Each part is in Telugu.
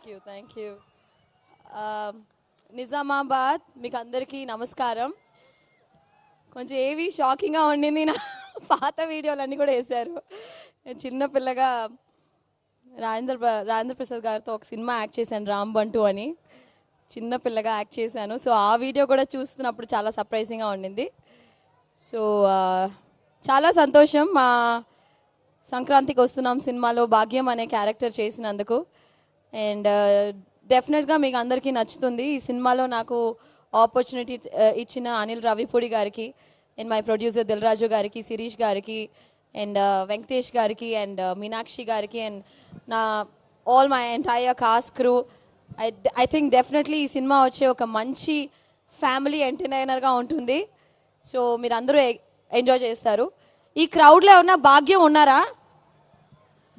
Thank you. నిజామాబాద్ మీకు అందరికీ నమస్కారం. కొంచెం ఏవి షాకింగ్గా ఉండింది, నా పాత వీడియోలన్నీ కూడా వేశారు. నేను చిన్నపిల్లగా రాజేంద్ర ప్రసాద్ గారితో ఒక సినిమా యాక్ట్ చేశాను, రాంబంటూ అని. చిన్నపిల్లగా యాక్ట్ చేశాను. సో ఆ వీడియో కూడా చూస్తున్నప్పుడు చాలా సర్ప్రైజింగ్గా ఉండింది. సో చాలా సంతోషం మా సంక్రాంతికి వస్తున్నాం సినిమాలో భాగ్యం అనే క్యారెక్టర్ చేసినందుకు. అండ్ డెఫినెట్గా మీకు అందరికీ నచ్చుతుంది. ఈ సినిమాలో నాకు ఆపర్చునిటీ ఇచ్చిన అనిల్ రావిపూడి గారికి అండ్ మై ప్రొడ్యూసర్ దిల్రాజు గారికి, శిరీష్ గారికి అండ్ వెంకటేష్ గారికి అండ్ మీనాక్షి గారికి అండ్ నా all my entire cost crew. I think definitely ఈ సినిమా వచ్చే ఒక మంచి ఫ్యామిలీ ఎంటర్టైనర్గా ఉంటుంది. సో మీరు అందరూ ఎంజాయ్ చేస్తారు. ఈ క్రౌడ్లో ఎవరన్నా భాగ్యం ఉన్నారా?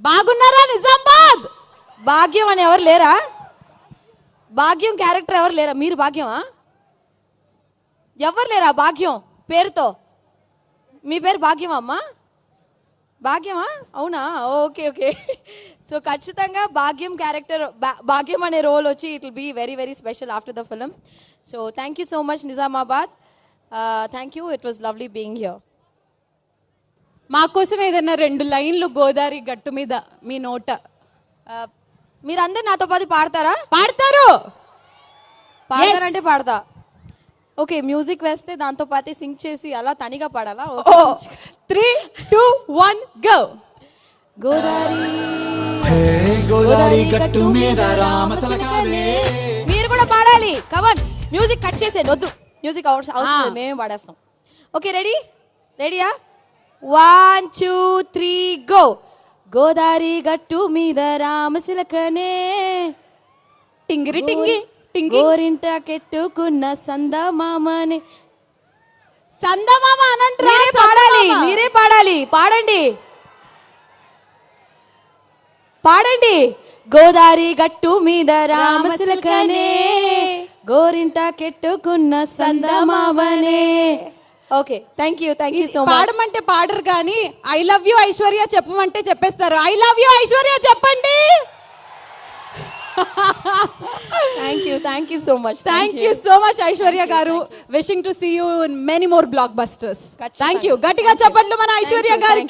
బాగున్నారా? నిజామాబాద్ భాగ్యం అని ఎవరు లేరా? భాగ్యం క్యారెక్టర్ ఎవరు లేరా? మీరు భాగ్యమా? ఎవరు లేరా భాగ్యం పేరుతో? మీ పేరు భాగ్యమా అమ్మా? భాగ్యమా? అవునా? Okay okay. సో ఖచ్చితంగా భాగ్యం క్యారెక్టర్, భాగ్యం అనే రోల్ వచ్చి it will be very very special after the film. So thank you so much Nizamabad. Thank you. It was lovely being here. మా కోసం ఏదైనా 2 లైన్లు గోదావరి గట్టు మీద మీ నోట. మీరందరు నాతో పాటు పాడతారా? పాడతారు. పాడతారంటే పాడతా. ఓకే, మ్యూజిక్ వేస్తే దాంతో పాటు సింగ్ చేసి అలా తనిగా పాడాలా? 3, 2, 1 గో. గోదావరి గట్టు మీద రామసలకావే. మీరు కూడా పాడాలి. కమన్, మ్యూజిక్ కట్ చేసేది వద్దు. మ్యూజిక్ అవసరం, మేమే పాడేస్తాం. ఓకే, రెడీయా? 1, 2, 3 గో. గోదావరి గట్టు మీద రామసిలకనే టింగిరి టింగి టింగి గోరింట కెట్టుకున్న సందమామనే. సందమామ అనంట్రా. మీరే పాడాలి. పాడండి. గోదావరి గట్టు మీద రామసిలకనే గోరింట కెట్టుకున్న సందమామనే. Okay, thank you so much. పాడమంటే పాడరు కానీ ఐ లవ్ యూ ఐశ్వర్య చెప్పమంటే చెప్పేస్తారు. ఐ లవ్ యూ ఐశ్వర్య చెప్పండి. Thank you so much. Thank you so much Aishwarya గారు. Wishing to see you in many more blockbusters. Thank you. గట్టిగా చెప్పట్లు మన ఐశ్వర్య గారికి.